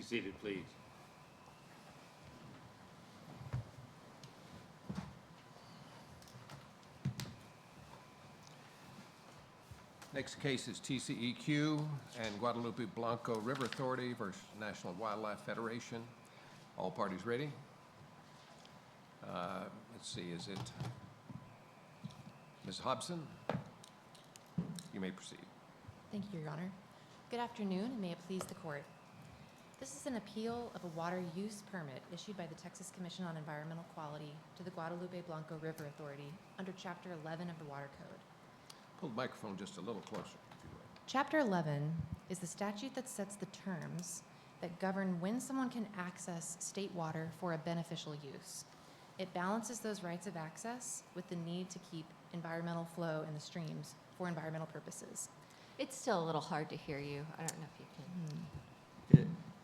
seated, please. Next case is TCEQ and Guadalupe-Blanco River Authority versus National Wildlife Federation. All parties ready? Let's see, is it Ms. Hobson? You may proceed. Thank you, Your Honor. Good afternoon, and may it please the Court. This is an appeal of a water use permit issued by the Texas Commission on Environmental Quality to the Guadalupe-Blanco River Authority under Chapter 11 of the Water Code. Pull the microphone just a little closer, if you will. Chapter 11 is the statute that sets the terms that govern when someone can access state water for a beneficial use. It balances those rights of access with the need to keep environmental flow in the streams for environmental purposes. It's still a little hard to hear you. I don't know if you can.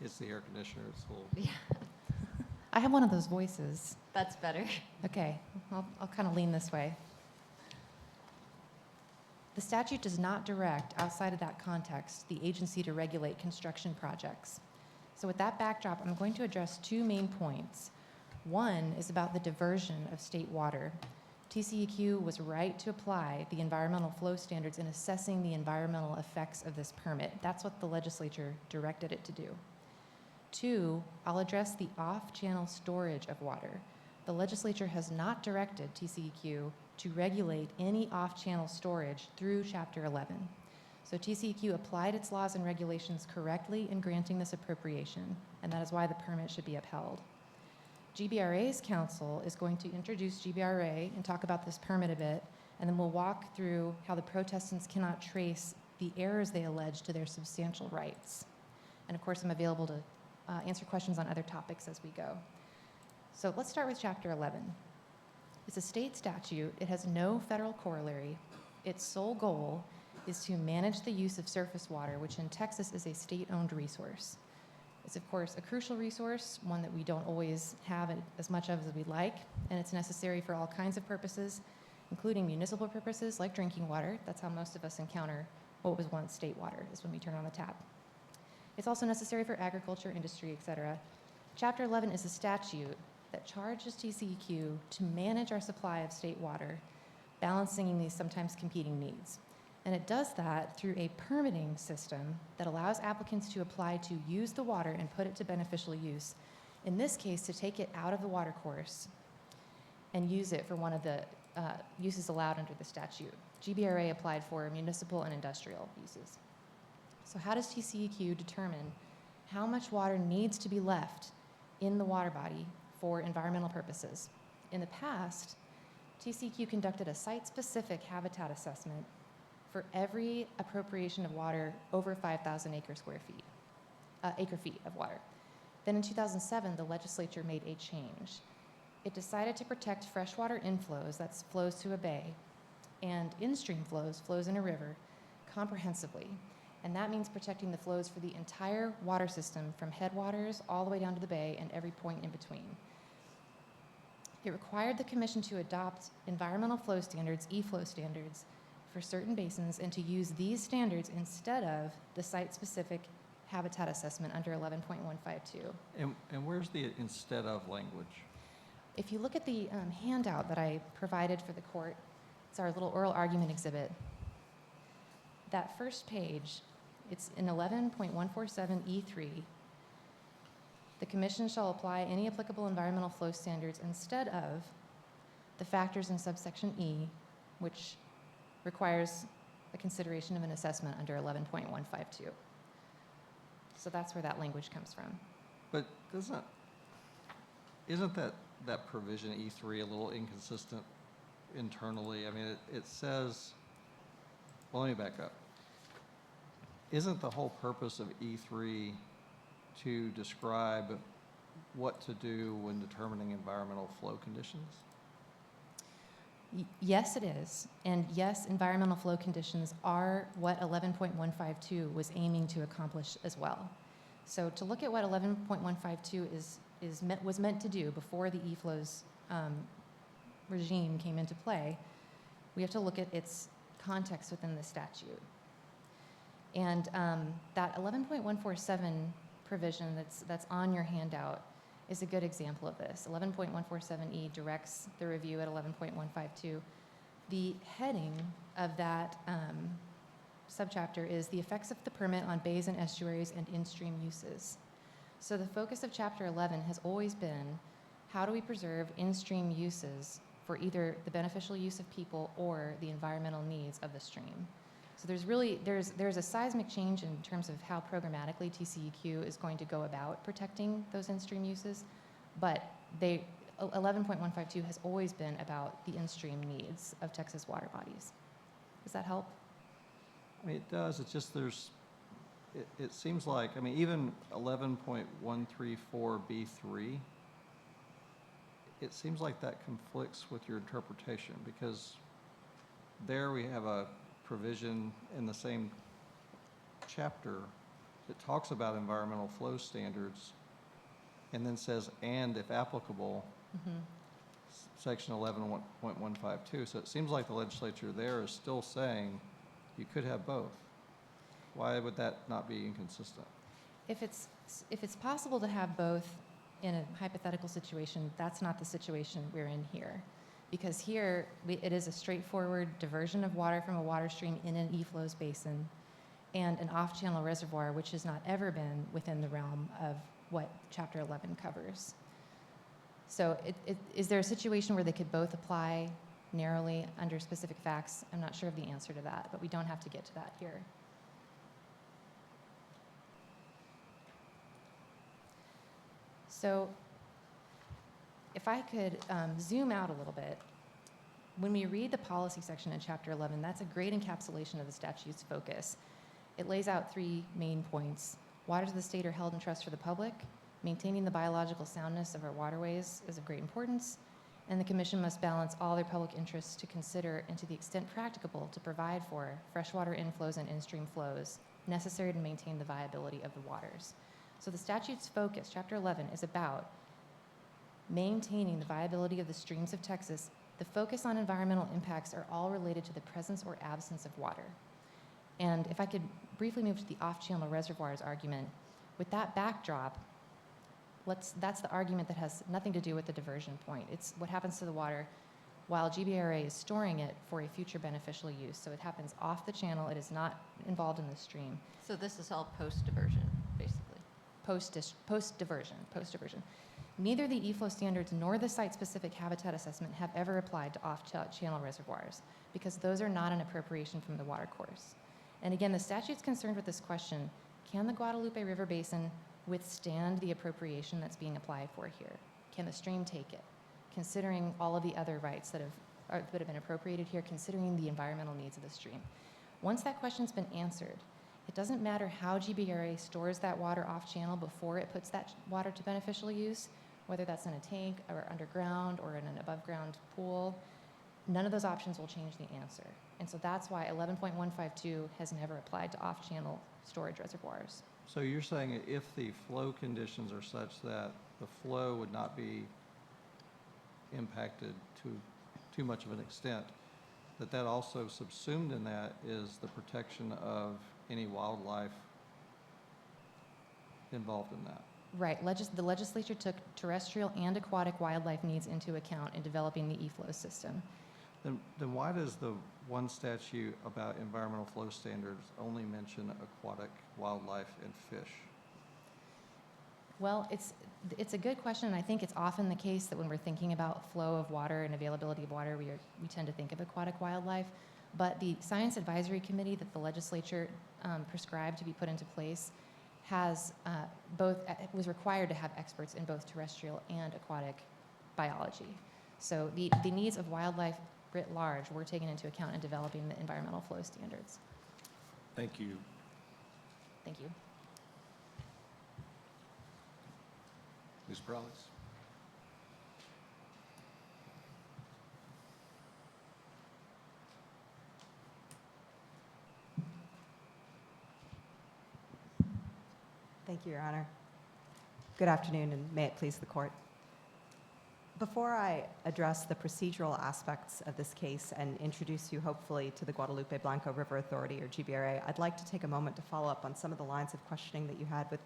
It's the air conditioner. It's a little. Yeah, I have one of those voices. that's better. Okay, I'll kind of lean this way. The statute does not direct, outside of that context, the agency to regulate construction projects. So with that backdrop, I'm going to address two main points. One is about the diversion of state water. TCEQ was right to apply the environmental flow standards in assessing the environmental effects of this permit. That's what the legislature directed it to do. Two, I'll address the off-channel storage of water. The legislature has not directed TCEQ to regulate any off-channel storage through Chapter 11. So TCEQ applied its laws and regulations correctly in granting this appropriation, and that is why the permit should be upheld. GBRA's counsel is going to introduce GBRA and talk about this permit a bit, and then we'll walk through how the protestants cannot trace the errors they allege to their substantial rights. And of course, I'm available to answer questions on other topics as we go. So let's start with Chapter 11. It's a state statute. It has no federal corollary. Its sole goal is to manage the use of surface water, which in Texas is a state-owned resource. It's, of course, a crucial resource, one that we don't always have as much of as we'd like, and it's necessary for all kinds of purposes, including municipal purposes like drinking water. That's how most of us encounter what was once state water, is when we turn on the tap. It's also necessary for agriculture, industry, etc. Chapter 11 is a statute that charges TCEQ to manage our supply of state water, balancing these sometimes competing needs. And it does that through a permitting system that allows applicants to apply to use the water and put it to beneficial use. In this case, to take it out of the water course and use it for one of the uses allowed under the statute. GBRA applied for municipal and industrial uses. So how does TCEQ determine how much water needs to be left in the water body for environmental purposes? In the past, TCEQ conducted a site-specific habitat assessment for every appropriation of water over 5,000 acre feet of water. Then in 2007, the legislature made a change. It decided to protect freshwater inflows, that's flows to a bay, and in-stream flows in a river, comprehensively. And that means protecting the flows for the entire water system from headwaters all the way down to the bay and every point in between. It required the commission to adopt environmental flow standards, e-flow standards, for certain basins and to use these standards instead of the site-specific habitat assessment under 11.152. And where's the instead of language? If you look at the handout that I provided for the court, it's our little oral argument exhibit. That first page, it's in 11.147E3. The commission shall apply any applicable environmental flow standards instead of the factors in subsection E, which requires a consideration of an assessment under 11.152. So that's where that language comes from. But isn't that provision E3 a little inconsistent internally? I mean, it says, well, let me back up. Isn't the whole purpose of E3 to describe what to do when determining environmental flow conditions? Yes, it is. And yes, environmental flow conditions are what 11.152 was aiming to accomplish as well. So to look at what 11.152 was meant to do before the e-flows regime came into play, we have to look at its context within the statute. And that 11.147 provision that's on your handout is a good example of this. 11.147E directs the review at 11.152. The heading of that subchapter is the effects of the permit on bays and estuaries and in-stream uses. So the focus of Chapter 11 has always been, how do we preserve in-stream uses for either the beneficial use of people or the environmental needs of the stream? So there's a seismic change in terms of how programmatically TCEQ is going to go about protecting those in-stream uses, but 11.152 has always been about the in-stream needs of Texas water bodies. Does that help? I mean, it does, it's just it seems like, I mean, even 11.134B3, it seems like that conflicts with your interpretation, because there we have a provision in the same chapter that talks about environmental flow standards and then says, and if applicable, section 11.152. So it seems like the legislature there is still saying you could have both. Why would that not be inconsistent? If it's possible to have both in a hypothetical situation, that's not the situation we're in here. Because here, it is a straightforward diversion of water from a water stream in an efflows basin and an off-channel reservoir, which has not ever been within the realm of what Chapter 11 covers. So is there a situation where they could both apply narrowly under specific facts? I'm not sure of the answer to that, but we don't have to get to that here. So if I could zoom out a little bit, when we read the policy section in Chapter 11, that's a great encapsulation of the statute's focus. It lays out three main points. Waters of the state are held in trust for the public. Maintaining the biological soundness of our waterways is of great importance. And the Commission must balance all their public interests to consider and to the extent practicable to provide for freshwater inflows and in-stream flows necessary to maintain the viability of the waters. So the statute's focus, Chapter 11, is about maintaining the viability of the streams of Texas. The focus on environmental impacts are all related to the presence or absence of water. And if I could briefly move to the off-channel reservoirs argument, with that backdrop, that's the argument that has nothing to do with the diversion point. It's what happens to the water while GBRA is storing it for a future beneficial use. So it happens off the channel. It is not involved in the stream. So this is all post-diversion, basically. Post-diversion. Neither the EFLOW standards nor the site-specific habitat assessment have ever applied to off-channel reservoirs because those are not an appropriation from the water course. And again, the statute's concerned with this question: can the Guadalupe River Basin withstand the appropriation that's being applied for here? Can the stream take it? Considering all of the other rights that have been appropriated here, considering the environmental needs of the stream. Once that question's been answered, it doesn't matter how GBRA stores that water off-channel before it puts that water to beneficial use, whether that's in a tank or underground or in an above-ground pool. None of those options will change the answer. And so that's why 11.152 has never applied to off-channel storage reservoirs. So you're saying if the flow conditions are such that the flow would not be impacted to too much of an extent, that also subsumed in that is the protection of any wildlife involved in that? Right. The legislature took terrestrial and aquatic wildlife needs into account in developing the EFLOW system. Then why does the one statute about environmental flow standards only mention aquatic wildlife and fish? Well, it's a good question, and I think it's often the case that when we're thinking about flow of water and availability of water, we tend to think of aquatic wildlife. But the Science Advisory Committee that the legislature prescribed to be put into place has was required to have experts in both terrestrial and aquatic biology. So the needs of wildlife writ large were taken into account in developing the environmental flow standards. Thank you. Thank you. Ms. Perales? Thank you, Your Honor. Good afternoon, and may it please the court. Before I address the procedural aspects of this case and introduce you hopefully to the Guadalupe-Blanco River Authority, or GBRA, I'd like to take a moment to follow up on some of the lines of questioning that you had with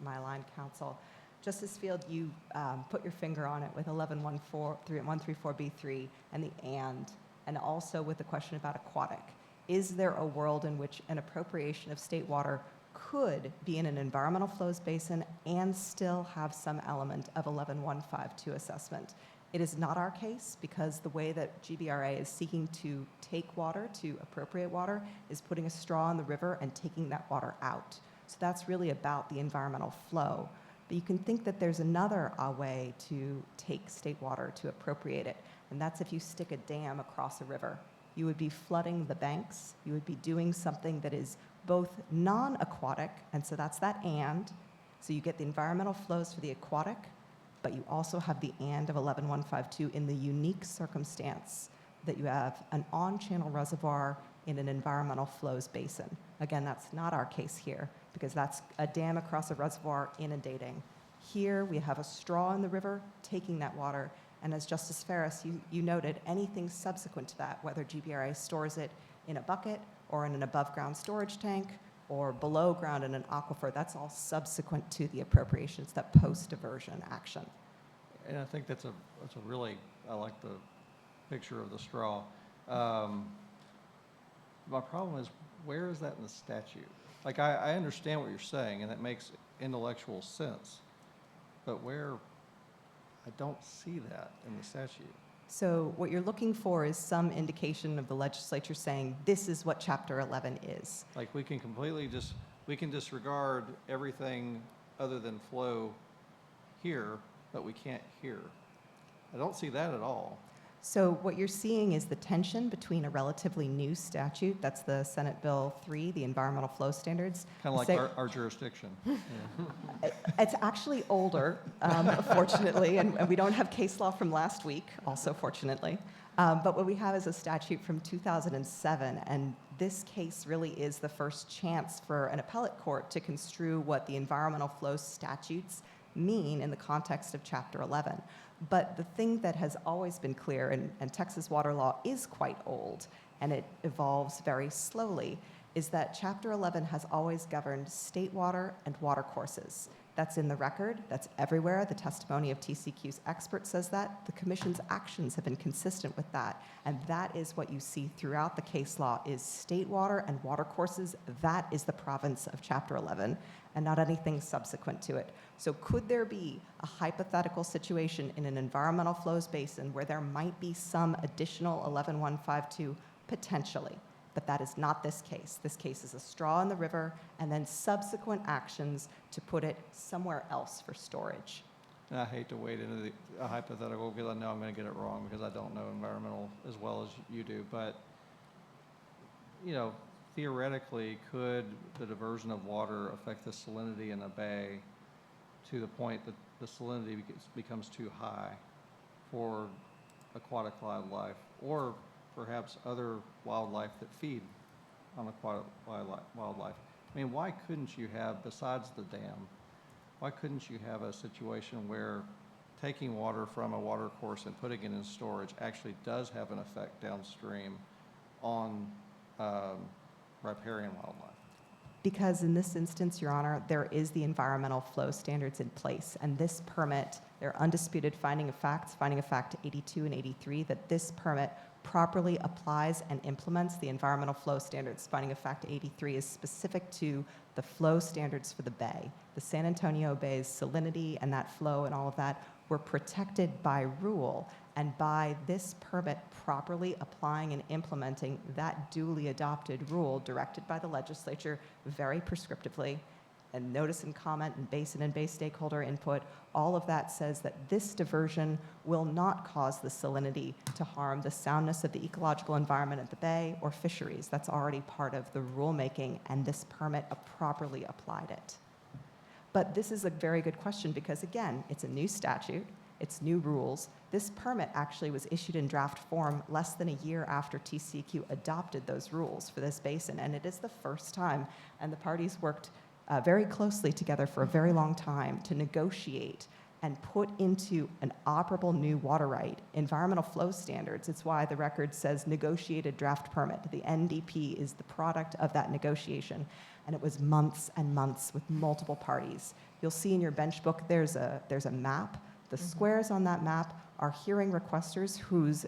my aligned counsel. Justice Field, you put your finger on it with 134B3 and the and also with the question about aquatic. Is there a world in which an appropriation of state water could be in an environmental flows basin and still have some element of 11152 assessment? It is not our case, because the way that GBRA is seeking to take water, to appropriate water, is putting a straw in the river and taking that water out. So that's really about the environmental flow. But you can think that there's another way to take state water, to appropriate it, and that's if you stick a dam across a river. You would be flooding the banks. You would be doing something that is both non-aquatic, and so that's that and. So you get the environmental flows for the aquatic, but you also have the and of 11152 in the unique circumstance that you have an on-channel reservoir in an environmental flows basin. Again, that's not our case here, because that's a dam across a reservoir inundating. Here we have a straw in the river taking that water, and as Justice Ferris, you noted, anything subsequent to that, whether GBRA stores it in a bucket or in an above-ground storage tank or below ground in an aquifer, that's all subsequent to the appropriations, that post-diversion action. And I think that's a really, I like the picture of the straw. My problem is, where is that in the statute? Like, I understand what you're saying, and that makes intellectual sense, but where, I don't see that in the statute. So what you're looking for is some indication of the legislature saying, this is what Chapter 11 is. Like, we can completely we can disregard everything other than flow here, but we can't here. I don't see that at all. So what you're seeing is the tension between a relatively new statute, that's the Senate Bill 3, the environmental flow standards. Kind of like our jurisdiction. Yeah. It's actually older, fortunately, and we don't have case law from last week, also fortunately. But what we have is a statute from 2007, and this case really is the first chance for an appellate court to construe what the environmental flow statutes mean in the context of Chapter 11. But the thing that has always been clear, and Texas water law is quite old, and it evolves very slowly, is that Chapter 11 has always governed state water and water courses. That's in the record. That's everywhere. The testimony of TCEQ's expert says that. The Commission's actions have been consistent with that. And that is what you see throughout the case law, is state water and water courses. That is the province of Chapter 11, and not anything subsequent to it. So could there be a hypothetical situation in an environmental flows basin where there might be some additional 11152? Potentially. But that is not this case. This case is a straw in the river and then subsequent actions to put it somewhere else for storage. And I hate to wade into a hypothetical, because I know I'm going to get it wrong, because I don't know environmental as well as you do. But, you know, theoretically, could the diversion of water affect the salinity in a bay to the point that the salinity becomes too high for aquatic wildlife, or perhaps other wildlife that feed on aquatic wildlife? I mean, why couldn't you have, besides the dam, why couldn't you have a situation where taking water from a water course and putting it in storage actually does have an effect downstream on riparian wildlife? Because in this instance, Your Honor, there is the environmental flow standards in place, and this permit, there are undisputed finding of fact 82 and 83, that this permit properly applies and implements the environmental flow standards. Finding of fact 83 is specific to the flow standards for the bay. The San Antonio Bay's salinity and that flow and all of that were protected by rule, and by this permit properly applying and implementing that duly adopted rule directed by the legislature very prescriptively, and notice and comment and basin and bay stakeholder input, all of that says that this diversion will not cause the salinity to harm the soundness of the ecological environment at the bay or fisheries. That's already part of the rulemaking, and this permit properly applied it. But this is a very good question, because again, it's a new statute, it's new rules. This permit actually was issued in draft form less than a year after TCEQ adopted those rules for this basin, and it is the first time, and the parties worked very closely together for a very long time to negotiate and put into an operable new water right environmental flow standards. It's why the record says negotiated draft permit. The NDP is the product of that negotiation, and it was months and months with multiple parties. You'll see in your bench book there's a map. The squares on that map are hearing requesters whose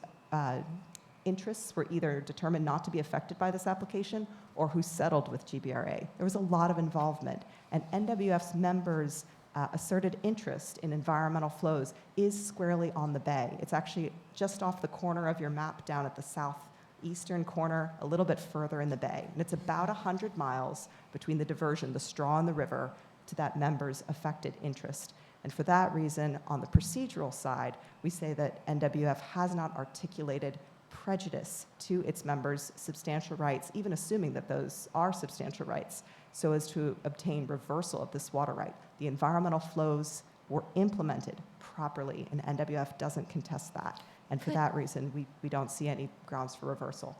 interests were either determined not to be affected by this application or who settled with GBRA. There was a lot of involvement, and NWF's members' asserted interest in environmental flows is squarely on the bay. It's actually just off the corner of your map down at the southeastern corner, a little bit further in the bay. And it's about 100 miles between the diversion, the straw in the river, to that member's affected interest. And for that reason, on the procedural side, we say that NWF has not articulated prejudice to its members' substantial rights, even assuming that those are substantial rights, so as to obtain reversal of this water right. The environmental flows were implemented properly, and NWF doesn't contest that. And for that reason, we don't see any grounds for reversal.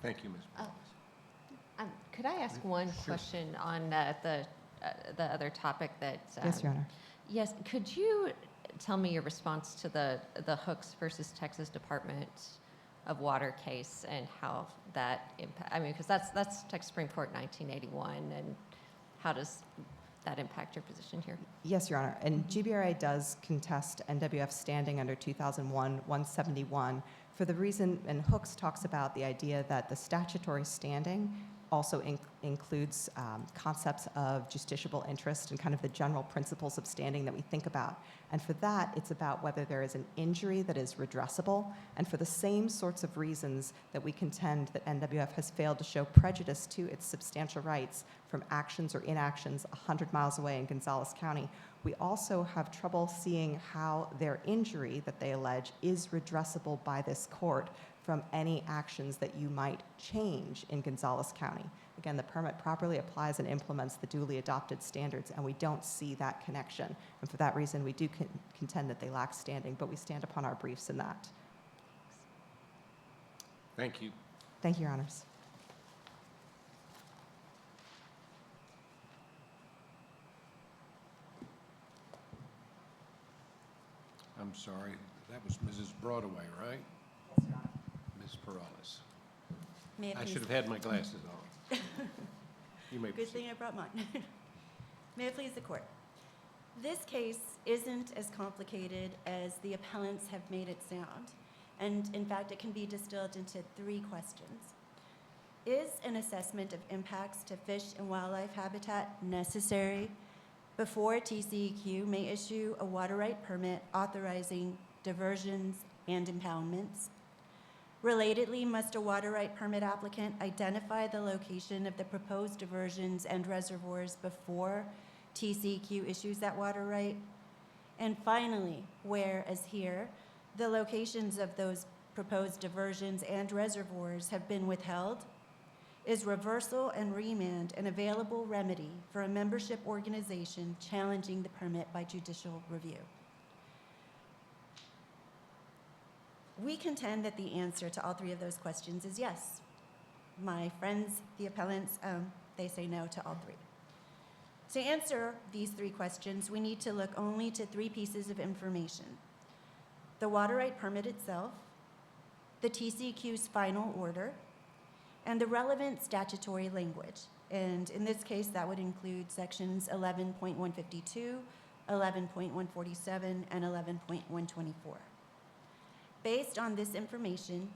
Thank you, Ms. Oh. Perales. Could I ask one question on the other topic that? Yes, Your Honor. Yes, could you tell me your response to the Hooks versus Texas Department of Water case and how that impact? I mean, because that's Texas Supreme Court 1981, and how does that impact your position here? Yes, Your Honor. And GBRA does contest NWF standing under 2001-171 for the reason, and Hooks talks about the idea that the statutory standing also includes concepts of justiciable interest and kind of the general principles of standing that we think about. And for that, it's about whether there is an injury that is redressable, and for the same sorts of reasons that we contend that NWF has failed to show prejudice to its substantial rights from actions or inactions 100 miles away in Gonzales County. We also have trouble seeing how their injury that they allege is redressable by this court from any actions that you might change in Gonzales County. Again, the permit properly applies and implements the duly adopted standards, and we don't see that connection. And for that reason, we do contend that they lack standing, but we stand upon our briefs in that. Thank you. Thank you, Your Honors. I'm sorry, that was Mrs. Broadaway, right? Ms. Perales. May it I please- should have had my glasses on. You may Good proceed. thing I brought mine. May it please the court. This case isn't as complicated as the appellants have made it sound. And in fact, it can be distilled into 3 questions. Is an assessment of impacts to fish and wildlife habitat necessary before TCEQ may issue a water right permit authorizing diversions and impoundments? Relatedly, must a water right permit applicant identify the location of the proposed diversions and reservoirs before TCEQ issues that water right? And finally, where, as here, the locations of those proposed diversions and reservoirs have been withheld, is reversal and remand an available remedy for a membership organization challenging the permit by judicial review? We contend that the answer to all 3 of those questions is yes. My friends, the appellants, they say no to all 3. To answer these 3 questions, we need to look only to 3 pieces of information: the water right permit itself, the TCEQ's final order, and the relevant statutory language. And in this case, that would include sections 11.152, 11.147, and 11.124. Based on this information,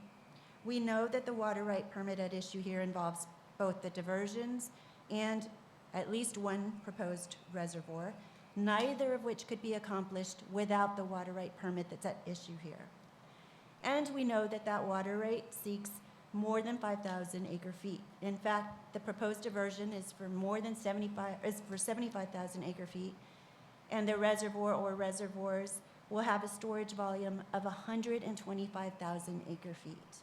we know that the water right permit at issue here involves both the diversions and at least 1 proposed reservoir, neither of which could be accomplished without the water right permit that's at issue here. And we know that that water right seeks more than 5,000 acre feet. In fact, the proposed diversion is for more than 75,000 acre feet, and the reservoir or reservoirs will have a storage volume of 125,000 acre feet.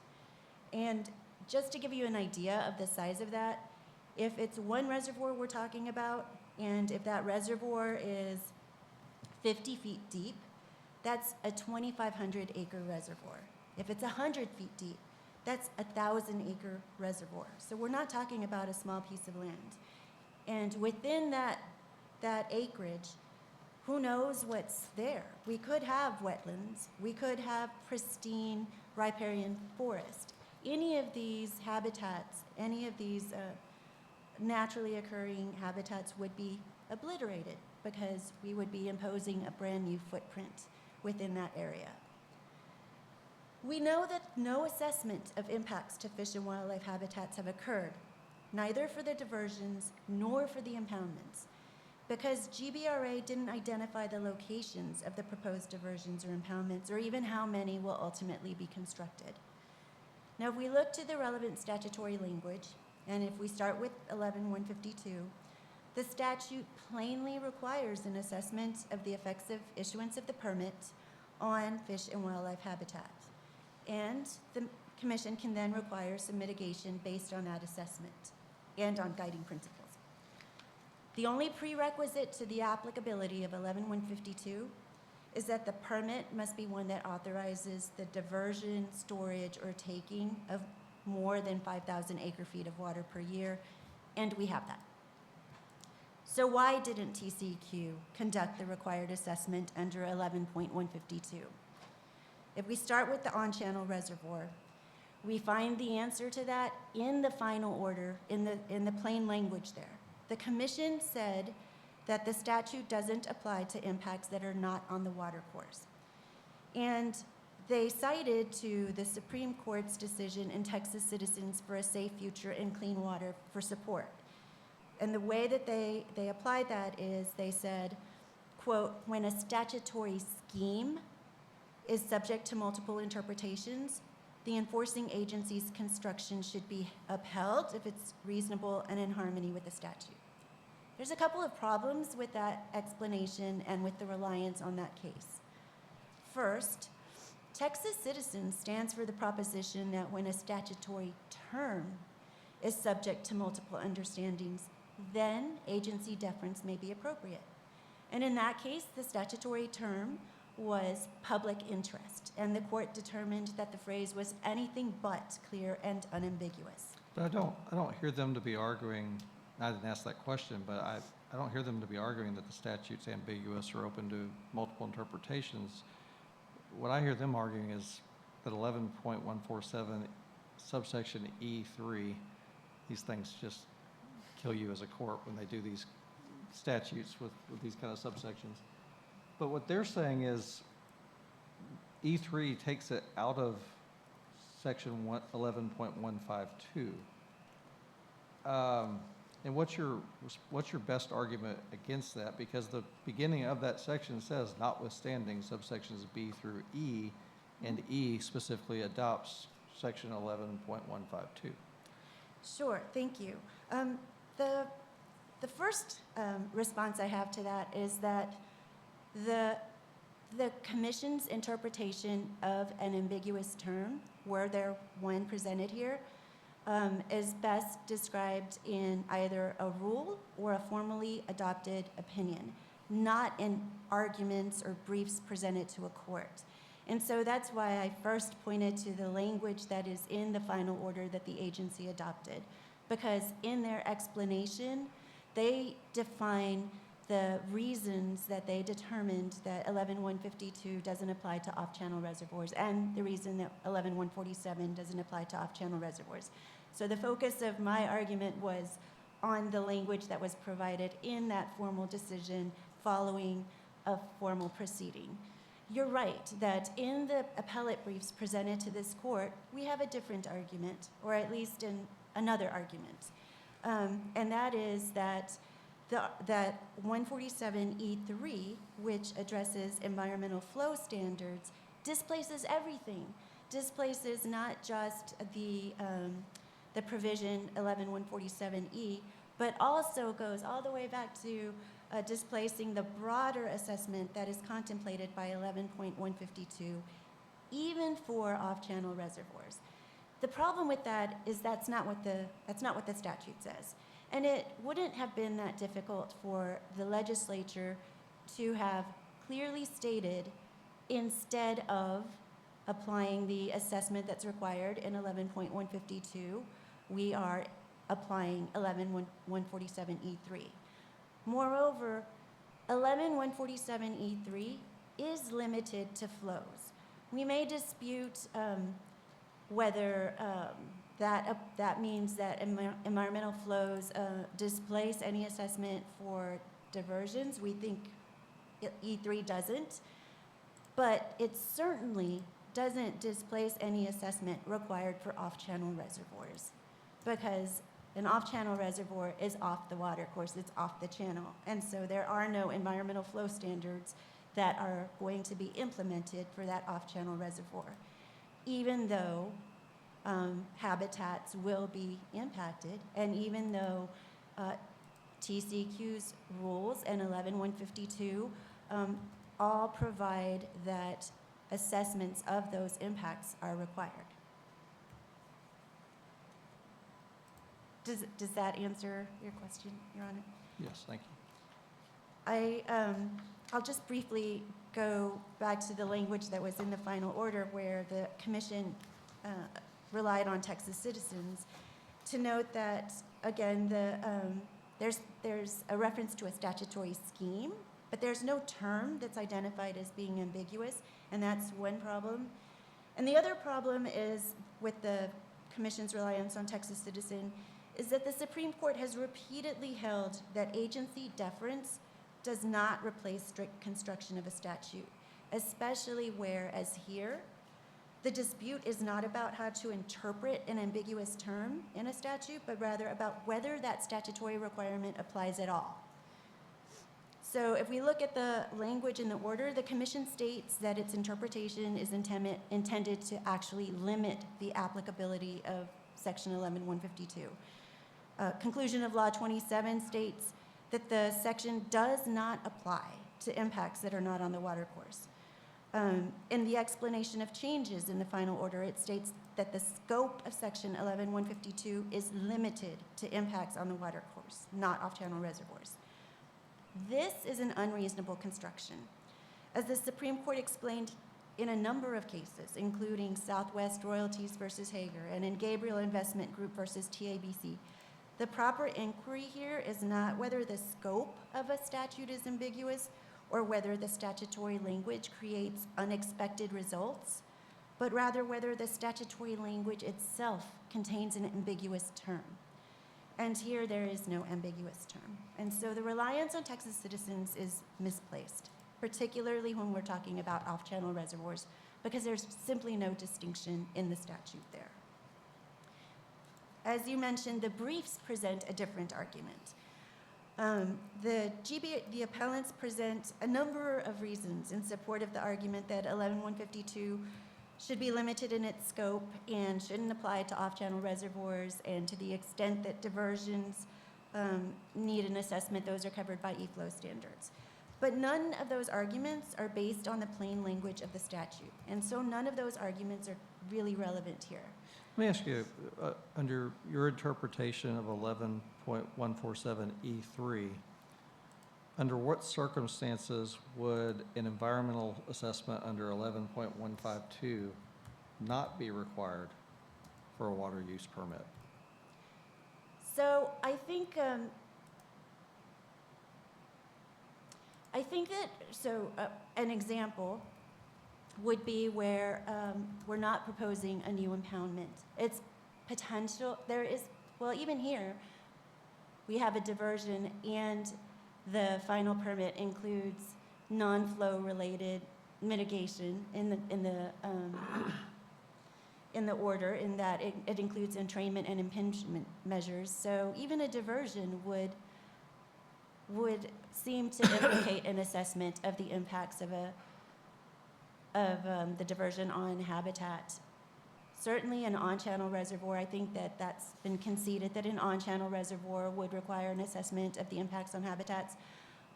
And just to give you an idea of the size of that, if it's 1 reservoir we're talking about, and if that reservoir is 50 feet deep, that's a 2,500 acre reservoir. If it's 100 feet deep, that's a 1,000 acre reservoir. So we're not talking about a small piece of land. And within that acreage, who knows what's there? We could have wetlands, we could have pristine riparian forest. Any of these habitats, any of these naturally occurring habitats would be obliterated because we would be imposing a brand new footprint within that area. We know that no assessment of impacts to fish and wildlife habitats have occurred, neither for the diversions nor for the impoundments, because GBRA didn't identify the locations of the proposed diversions or impoundments, or even how many will ultimately be constructed. Now, if we look to the relevant statutory language, and if we start with 11-152, the statute plainly requires an assessment of the effects of issuance of the permit on fish and wildlife habitat. And the commission can then require some mitigation based on that assessment and on guiding principles. The only prerequisite to the applicability of 11-152 is that the permit must be one that authorizes the diversion, storage, or taking of more than 5,000 acre-feet of water per year, and we have that. So why didn't TCEQ conduct the required assessment under 11.152? If we start with the on-channel reservoir, we find the answer to that in the final order, in the plain language there. The commission said that the statute doesn't apply to impacts that are not on the water course. And they cited to the Supreme Court's decision in Texas Citizens for a Safe Future and Clean Water for support. And the way that they applied that is they said, quote, when a statutory scheme is subject to multiple interpretations, the enforcing agency's construction should be upheld if it's reasonable and in harmony with the statute. There's a couple of problems with that explanation and with the reliance on that case. First, Texas Citizens stands for the proposition that when a statutory term is subject to multiple understandings, then agency deference may be appropriate. And in that case, the statutory term was public interest, and the court determined that the phrase was anything but clear and unambiguous. But I don't hear them to be arguing, I didn't ask that question, but I don't hear them to be arguing that the statute's ambiguous or open to multiple interpretations. What I hear them arguing is that 11.147 subsection E3, these things just kill you as a court when they do these statutes with these kind of subsections. But what they're saying is E3 takes it out of section 11.152. And what's your best argument against that? Because the beginning of that section says notwithstanding subsections B through E, and E specifically adopts section 11.152. Sure, thank you. The first response I have to that is that the commission's interpretation of an ambiguous term, were there one presented here, is best described in either a rule or a formally adopted opinion, not in arguments or briefs presented to a court. And so that's why I first pointed to the language that is in the final order that the agency adopted, because in their explanation, they define the reasons that they determined that 11.152 doesn't apply to off-channel reservoirs, and the reason that 11.147 doesn't apply to off-channel reservoirs. So the focus of my argument was on the language that was provided in that formal decision following a formal proceeding. You're right that in the appellate briefs presented to this court, we have a different argument, or at least another argument, and that is that that 147E3, which addresses environmental flow standards, displaces everything. Displaces not just the provision 11.147E, but also goes all the way back to displacing the broader assessment that is contemplated by 11.152, even for off-channel reservoirs. The problem with that is that's not what the statute says. And it wouldn't have been that difficult for the legislature to have clearly stated, instead of applying the assessment that's required in 11.152, we are applying 11.147E3. Moreover, 11147E3 is limited to flows. We may dispute whether that means that environmental flows displace any assessment for diversions. We think E3 doesn't, but it certainly doesn't displace any assessment required for off-channel reservoirs, because an off-channel reservoir is off the water course, it's off the channel, and so there are no environmental flow standards that are going to be implemented for that off-channel reservoir, even though habitats will be impacted, and even though TCEQ's rules and 11152 all provide that assessments of those impacts are required. Does that answer your question, Your Honor? Yes, thank you. I'll just briefly go back to the language that was in the final order where the commission relied on Texas citizens to note that, again, there's a reference to a statutory scheme, but there's no term that's identified as being ambiguous, and that's one problem. And the other problem is with the commission's reliance on Texas citizen is that the Supreme Court has repeatedly held that agency deference does not replace strict construction of a statute, especially where, as here, the dispute is not about how to interpret an ambiguous term in a statute, but rather about whether that statutory requirement applies at all. So if we look at the language in the order, the commission states that its interpretation is intended to actually limit the applicability of section 11152. Conclusion of law 27 states that the section does not apply to impacts that are not on the water course. In the explanation of changes in the final order, it states that the scope of section 11152 is limited to impacts on the water course, not off-channel reservoirs. This is an unreasonable construction. As the Supreme Court explained in a number of cases, including Southwest Royalties versus Hager and in Gabriel Investment Group versus TABC, the proper inquiry here is not whether the scope of a statute is ambiguous or whether the statutory language creates unexpected results, but rather whether the statutory language itself contains an ambiguous term. And here there is no ambiguous term. And so the reliance on Texas citizens is misplaced, particularly when we're talking about off-channel reservoirs, because there's simply no distinction in the statute there. As you mentioned, the briefs present a different argument. The appellants present a number of reasons in support of the argument that 11152 should be limited in its scope and shouldn't apply to off-channel reservoirs, and to the extent that diversions need an assessment, those are covered by e-flow standards. But none of those arguments are based on the plain language of the statute, and so none of those arguments are really relevant here. Let me ask you, under your interpretation of 11.147E3, under what circumstances would an environmental assessment under 11.152 not be required for a water use permit? So I think that, an example would be where we're not proposing a new impoundment. It's potential, there is, well, even here, we have a diversion and the final permit includes non-flow related mitigation in the order, in that it includes entrainment and impingement measures. So even a diversion would seem to implicate an assessment of the impacts of the diversion on habitat. Certainly an on-channel reservoir, I think that's been conceded that an on-channel reservoir would require an assessment of the impacts on habitats.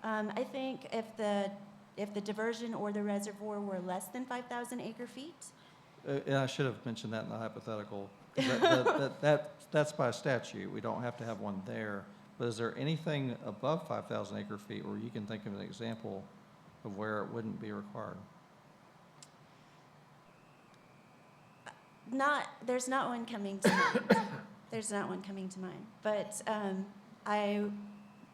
I think if the diversion or the reservoir were less than 5,000 acre feet. And I should have mentioned that in the hypothetical. That's by statute. We don't have to have one there. But is there anything above 5,000 acre feet where you can think of an example of where it wouldn't be required? There's not one coming to mind. There's not one coming to mind. But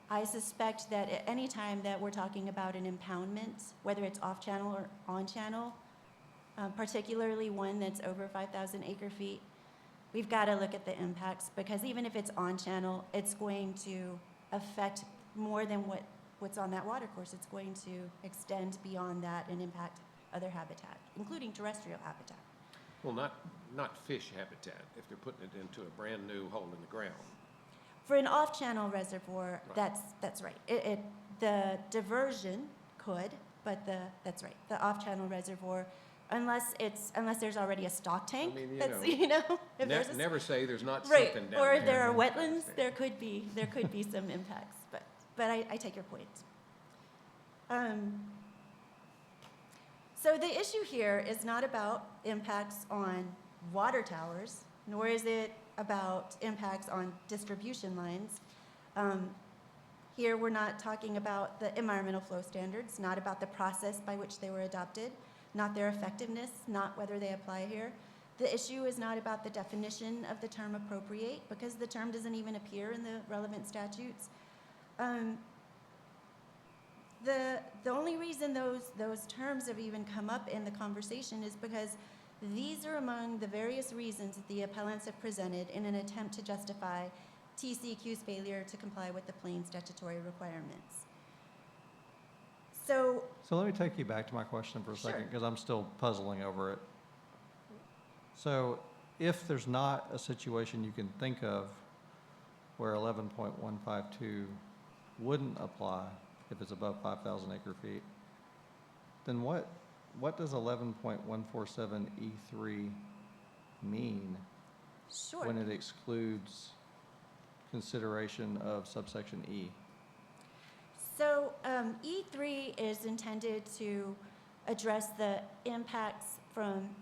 I suspect that at any time that we're talking about an impoundment, whether it's off-channel or on-channel, particularly one that's over 5,000 acre-feet, we've got to look at the impacts, because even if it's on-channel, it's going to affect more than what's on that water course. It's going to extend beyond that and impact other habitat, including terrestrial habitat. Well, not fish habitat, if they're putting it into a brand-new hole in the ground. For an off-channel reservoir, Right. that's right. The diversion could, but that's right. The off-channel reservoir, unless there's already a stock tank, I mean, you that's, know, if there's a Never say there's not right, something down or there. if there are I wetlands, understand. there could be some impacts. But I take your point. So the issue here is not about impacts on water towers, nor is it about impacts on distribution lines. Here, we're not talking about the environmental flow standards, not about the process by which they were adopted, not their effectiveness, not whether they apply here. The issue is not about the definition of the term appropriate, because the term doesn't even appear in the relevant statutes. The only reason those terms have even come up in the conversation is because these are among the various reasons that the appellants have presented in an attempt to justify TCEQ's failure to comply with the plain statutory requirements. So, So let me take you back to my question for a second, Sure. because I'm still puzzling over it. So if there's not a situation you can think of where 11.152 wouldn't apply if it's above 5,000 acre-feet, then what does 11.147E3 mean sure. when it excludes consideration of subsection E? So E3 is intended to address the impacts from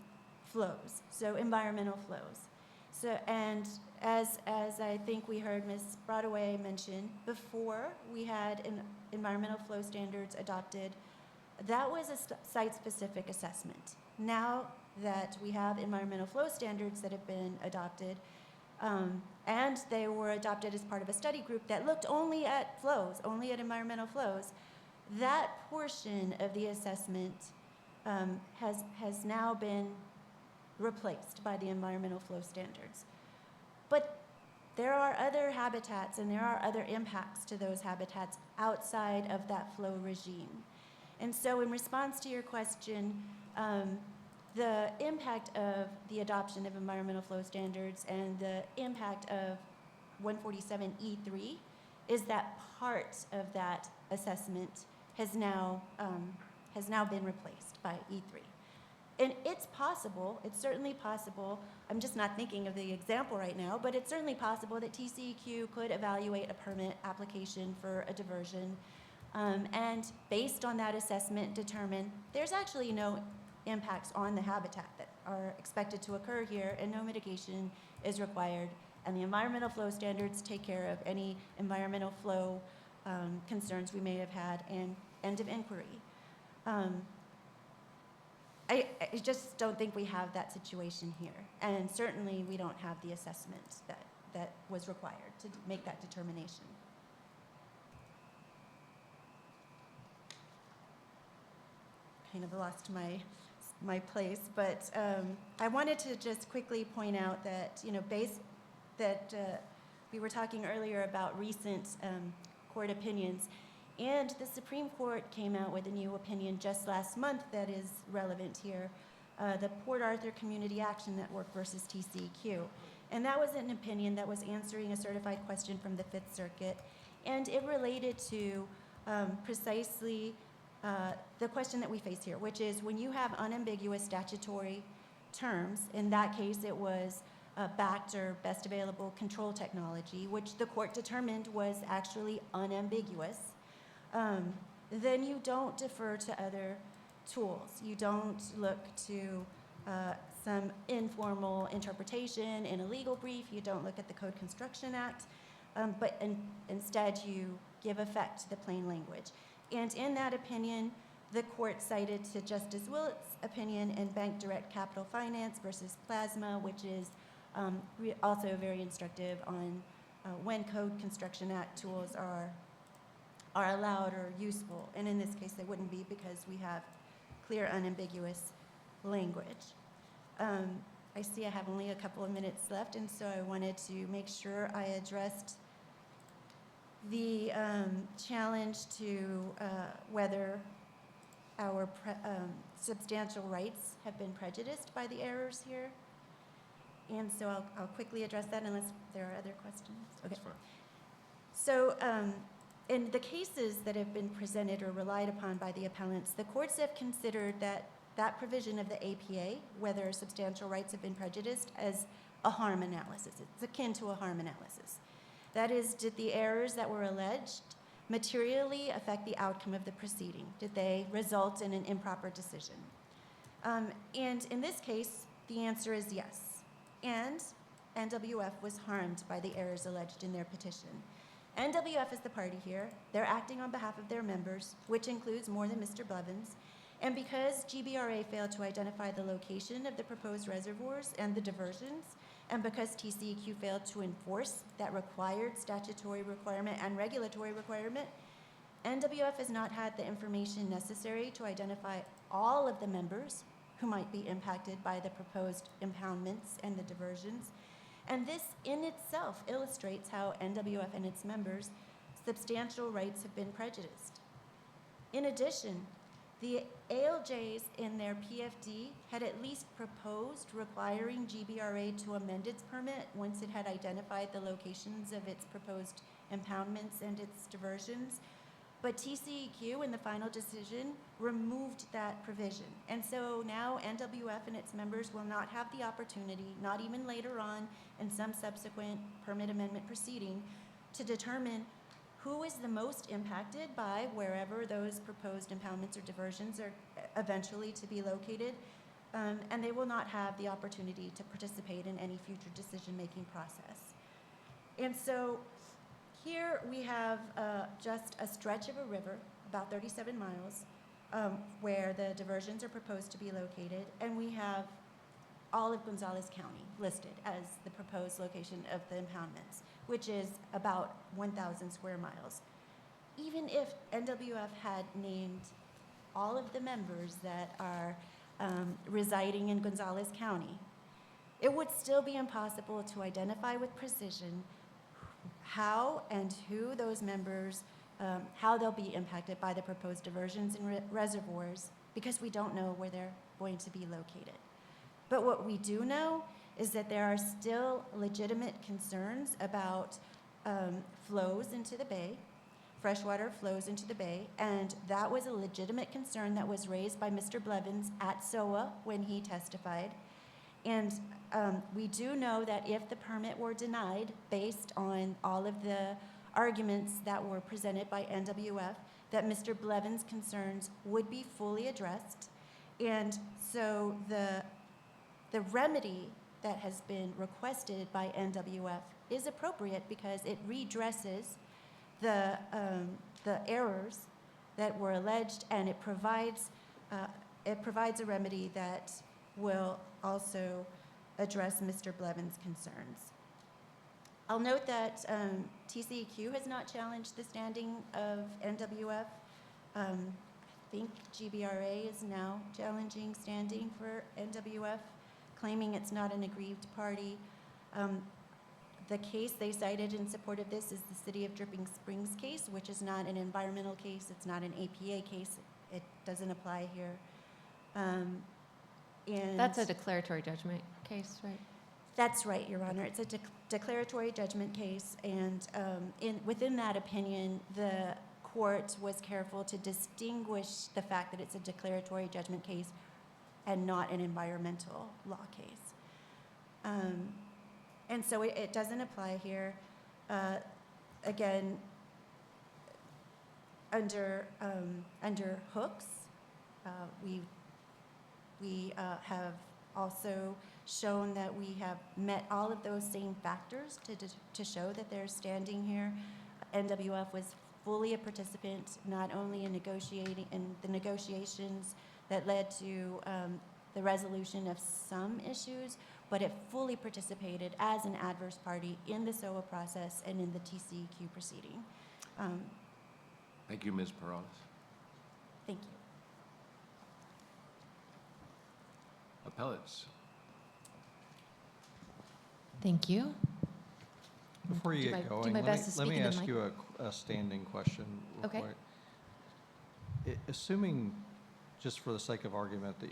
flows, so environmental flows. So, and as I think we heard Ms. Broadaway mention, before we had environmental flow standards adopted, that was a site-specific assessment. Now that we have environmental flow standards that have been adopted, and they were adopted as part of a study group that looked only at flows, only at environmental flows, that portion of the assessment has now been replaced by the environmental flow standards. But there are other habitats and there are other impacts to those habitats outside of that flow regime. And so in response to your question, the impact of the adoption of environmental flow standards and the impact of 147E3 is that part of that assessment has now been replaced by E3. And it's possible, it's certainly possible, I'm just not thinking of the example right now, but it's certainly possible that TCEQ could evaluate a permit application for a diversion, and based on that assessment determine there's actually no impacts on the habitat that are expected to occur here and no mitigation is required, and the environmental flow standards take care of any environmental flow concerns we may have had, and end of inquiry. I just don't think we have that situation here, and certainly we don't have the assessment that was required to make that determination. Kind of lost my place, but I wanted to just quickly point out that, we were talking earlier about recent court opinions, and the Supreme Court came out with a new opinion just last month that is relevant here, the Port Arthur Community Action Network versus TCEQ. And that was an opinion that was answering a certified question from the Fifth Circuit, and it related to precisely the question that we face here, which is when you have unambiguous statutory terms, in that case it was BACT, or best available control technology, which the court determined was actually unambiguous, then you don't defer to other tools. You don't look to some informal interpretation in a legal brief. You don't look at the Code Construction Act, but instead you give effect to the plain language. And in that opinion, the court cited to Justice Willett's opinion in Bank Direct Capital Finance versus Plasma, which is also very instructive on when Code Construction Act tools are are allowed or useful. And in this case, they wouldn't be because we have clear, unambiguous language. I see I have only a couple of minutes left, and so I wanted to make sure I addressed the challenge to whether our substantial rights have been prejudiced by the errors here. And so I'll quickly address that unless there are other questions. That's fine. So in the cases that have been presented or relied upon by the appellants, the courts have considered that provision of the APA, whether substantial rights have been prejudiced, as a harm analysis. It's akin to a harm analysis. That is, did the errors that were alleged materially affect the outcome of the proceeding? Did they result in an improper decision? And in this case, the answer is yes. And NWF was harmed by the errors alleged in their petition. NWF is the party here. They're acting on behalf of their members, which includes more than Mr. Blevins. And because GBRA failed to identify the location of the proposed reservoirs and the diversions, and because TCEQ failed to enforce that required statutory requirement and regulatory requirement, NWF has not had the information necessary to identify all of the members who might be impacted by the proposed impoundments and the diversions. And this in itself illustrates how NWF and its members' substantial rights have been prejudiced. In addition, the ALJs in their PFD had at least proposed requiring GBRA to amend its permit once it had identified the locations of its proposed impoundments and its diversions. But TCEQ, in the final decision, removed that provision. And so now NWF and its members will not have the opportunity, not even later on in some subsequent permit amendment proceeding, to determine who is the most impacted by wherever those proposed impoundments or diversions are eventually to be located. And they will not have the opportunity to participate in any future decision-making process. And so here we have just a stretch of a river, about 37 miles, where the diversions are proposed to be located, and we have all of Gonzales County listed as the proposed location of the impoundments, which is about 1,000 square miles. Even if NWF had named all of the members that are residing in Gonzales County, it would still be impossible to identify with precision how and who those members, how they'll be impacted by the proposed diversions and reservoirs, because we don't know where they're going to be located. But what we do know is that there are still legitimate concerns about flows into the bay, freshwater flows into the bay, and that was a legitimate concern that was raised by Mr. Blevins at SOA when he testified. And we do know that if the permit were denied based on all of the arguments that were presented by NWF, that Mr. Blevins' concerns would be fully addressed. And so the remedy that has been requested by NWF is appropriate because it redresses the errors that were alleged, and it provides a remedy that will also address Mr. Blevins' concerns. I'll note that TCEQ has not challenged the standing of NWF. I think GBRA is now challenging standing for NWF, claiming it's not an aggrieved party. The case they cited in support of this is the City of Dripping Springs case, which is not an environmental case. It's not an APA case. It doesn't apply here. And That's a declaratory judgment case, right? That's right, Your Honor. It's a declaratory judgment case, and within that opinion, the court was careful to distinguish the fact that it's a declaratory judgment case and not an environmental law case. And so it doesn't apply here. Again, under Hooks, we have also shown that we have met all of those same factors to show that they're standing here. NWF was fully a participant, not only in the negotiations that led to the resolution of some issues, but it fully participated as an adverse party in the SOA process and in the TCEQ proceeding. Thank you, Ms. Perales. Thank you. Appellants. Thank you. Before you Do get my going, best to let speak me into the ask mic. you a standing question real Okay. quick. Assuming, just for the sake of argument, that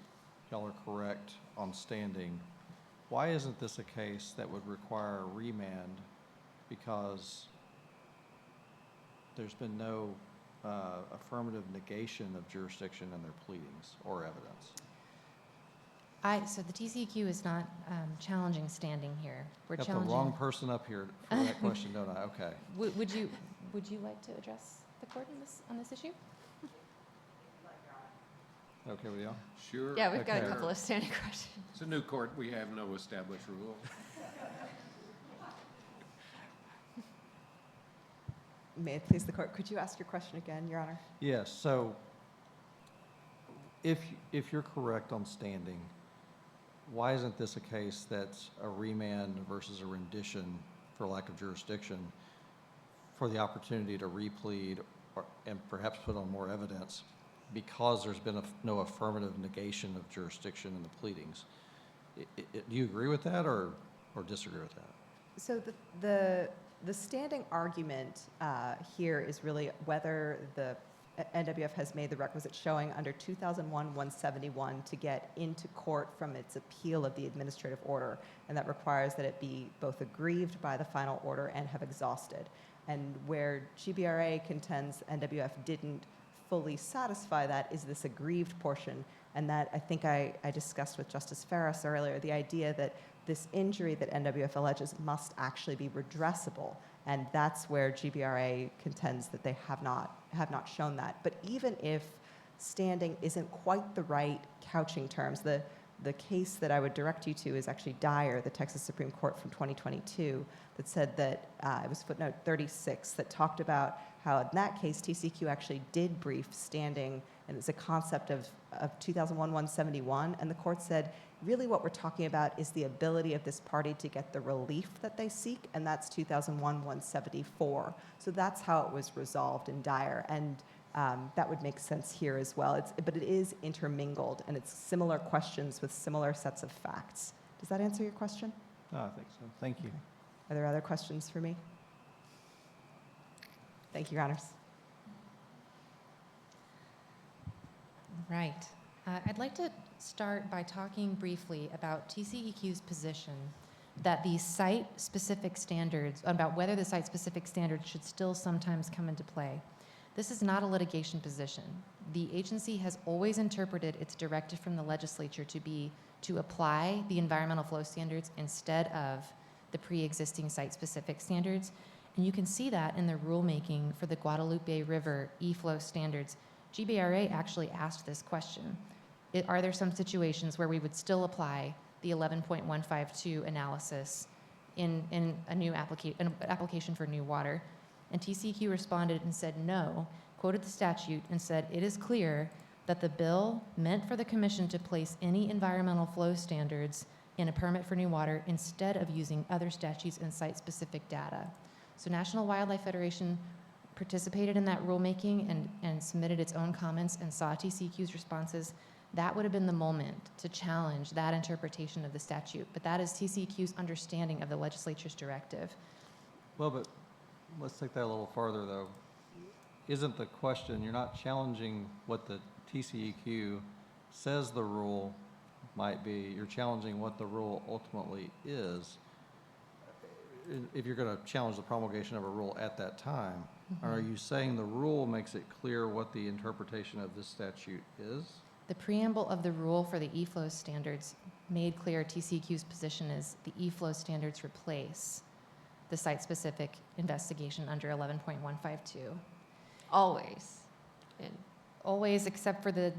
y'all are correct on standing, why isn't this a case that would require a remand? Because there's been no affirmative negation of jurisdiction in their pleadings or evidence. So the TCEQ is not challenging standing here. We're Got the challenging. wrong person up here for that question, don't I? Okay. Would you like to address the court on this issue? Okay with y'all? Sure. Yeah, we've got a Okay. couple of standing questions. It's a new court. We have no established rule. May it please the court, could you ask your question again, Your Honor? Yes, so if you're correct on standing, why isn't this a case that's a remand versus a rendition for lack of jurisdiction for the opportunity to replead and perhaps put on more evidence because there's been no affirmative negation of jurisdiction in the pleadings? Do you agree with that or disagree with that? So the standing argument here is really whether the NWF has made the requisite showing under 2001-171 to get into court from its appeal of the administrative order, and that requires that it be both aggrieved by the final order and have exhausted. And where GBRA contends NWF didn't fully satisfy that is this aggrieved portion, and that I think I discussed with Justice Ferris earlier, the idea that this injury that NWF alleges must actually be redressable, and that's where GBRA contends that they have not shown that. But even if standing isn't quite the right couching terms, the case that I would direct you to is actually Dyer, the Texas Supreme Court from 2022, that said that it was footnote 36 that talked about how in that case TCEQ actually did brief standing, and it's a concept of 2001-171, and the court said really what we're talking about is the ability of this party to get the relief that they seek, and that's 2001-174. So that's how it was resolved in Dyer, and that would make sense here as well. But it is intermingled, and it's similar questions with similar sets of facts. Does that answer your question? No, I think so. Thank you. Are there other questions for me? Thank you, Your Honors. Right. I'd like to start by talking briefly about TCEQ's position that the site-specific standards, about whether the site-specific standards should still sometimes come into play. This is not a litigation position. The agency has always interpreted its directive from the legislature to be to apply the environmental flow standards instead of the pre-existing site-specific standards. And you can see that in the rulemaking for the Guadalupe River e-flow standards. GBRA actually asked this question. Are there some situations where we would still apply the 11.152 analysis in a new application for new water? And TCEQ responded and said no, quoted the statute and said, it is clear that the bill meant for the commission to place any environmental flow standards in a permit for new water instead of using other statutes and site-specific data. So National Wildlife Federation participated in that rulemaking and submitted its own comments and saw TCEQ's responses. That would have been the moment to challenge that interpretation of the statute. But that is TCEQ's understanding of the legislature's directive. Well, but let's take that a little farther, though. Isn't the question, you're not challenging what the TCEQ says the rule might be, you're challenging what the rule ultimately is. If you're going to challenge the promulgation of a rule at that time, are you saying the rule makes it clear what the interpretation of this statute is? The preamble of the rule for the e-flow standards made clear TCEQ's position is the e-flow standards replace the site-specific investigation under 11.152. Always. And Always, except for the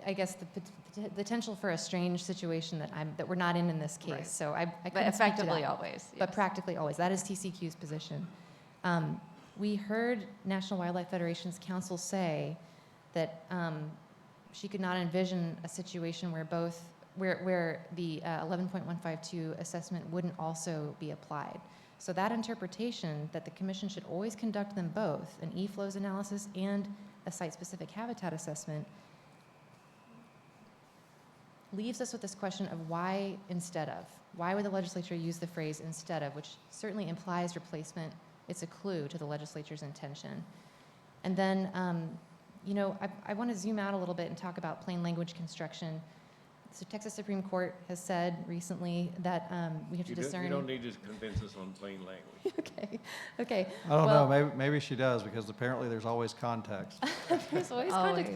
I guess the potential for a strange situation that we're not in this case. Right. So I but couldn't speak to effectively that. always. But yes. practically always. That is TCEQ's position. We heard National Wildlife Federation's counsel say that she could not envision a situation where the 11.152 assessment wouldn't also be applied. So that interpretation that the commission should always conduct them both, an e-flows analysis and a site-specific habitat assessment, leaves us with this question of why instead of? Why would the legislature use the phrase instead of, which certainly implies replacement? It's a clue to the legislature's intention. And then, I want to zoom out a little bit and talk about plain language construction. So Texas Supreme Court has said recently that we have to discern. You don't need to convince us on plain language. Okay. I don't Well, know, maybe she does, because apparently there's always context. There's always context.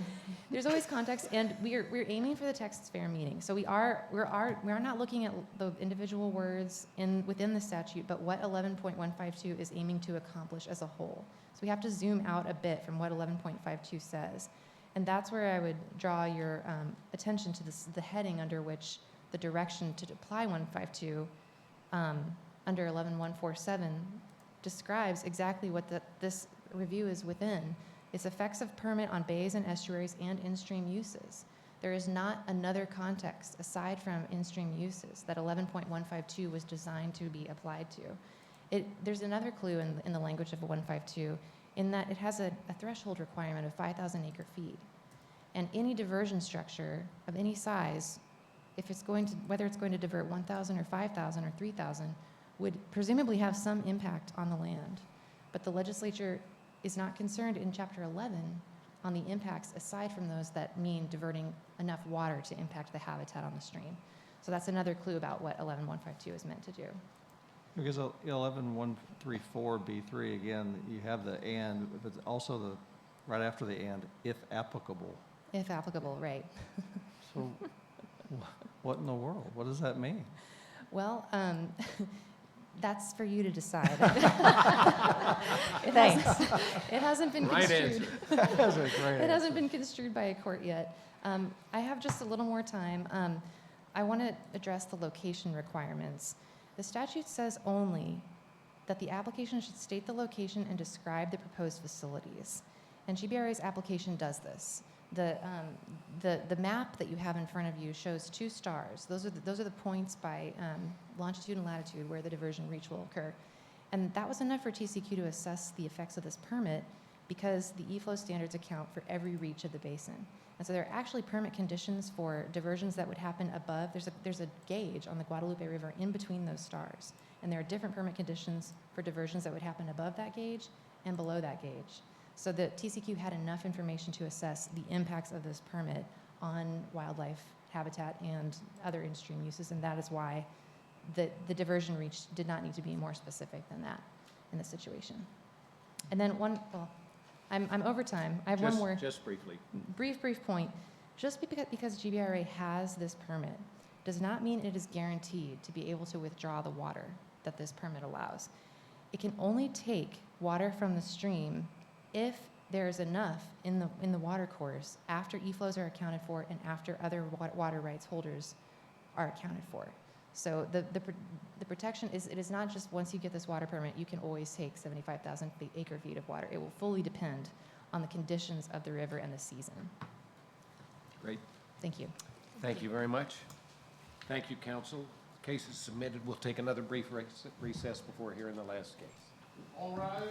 There's always context, and we're aiming for the Texas Fair meaning. So we are not looking at the individual words within the statute, but what 11.152 is aiming to accomplish as a whole. So we have to zoom out a bit from what 11.52 says. And that's where I would draw your attention to the heading under which the direction to apply 152 under 11.147 describes exactly what this review is within. It's effects of permit on bays and estuaries and in-stream uses. There is not another context aside from in-stream uses that 11.152 was designed to be applied to. There's another clue in the language of 152 in that it has a threshold requirement of 5,000 acre feet. And any diversion structure of any size, whether it's going to divert 1,000 or 5,000 or 3,000, would presumably have some impact on the land. But the legislature is not concerned in Chapter 11 on the impacts aside from those that mean diverting enough water to impact the habitat on the stream. So that's another clue about what 11.152 is meant to do. Because 11.134B3, again, you have the and, but also right after the and, if applicable. If applicable, right. So what in the world? What does that mean? Well, that's for you to decide. Thanks. It hasn't been Right construed. That's a great It hasn't answer. been construed by a court yet. I have just a little more time. I want to address the location requirements. The statute says only that the application should state the location and describe the proposed facilities. And GBRA's application does this. The map that you have in front of you shows 2 stars. Those are the points by longitude and latitude where the diversion reach will occur. And that was enough for TCEQ to assess the effects of this permit because the e-flow standards account for every reach of the basin. And so there are actually permit conditions for diversions that would happen above. There's a gauge on the Guadalupe River in between those stars. And there are different permit conditions for diversions that would happen above that gauge and below that gauge. So the TCEQ had enough information to assess the impacts of this permit on wildlife habitat and other in-stream uses, and that is why the diversion reach did not need to be more specific than that in this situation. And then I'm over time. I have one more Just briefly. brief point. Just because GBRA has this permit does not mean it is guaranteed to be able to withdraw the water that this permit allows. It can only take water from the stream if there's enough in the water course after e-flows are accounted for and after other water rights holders are accounted for. So the protection is, it is not just once you get this water permit, you can always take 75,000 acre feet of water. It will fully depend on the conditions of the river and the season. Great. Thank you. Thank you very much. Thank you, counsel. Case is submitted. We'll take another brief recess before hearing the last case. All rise.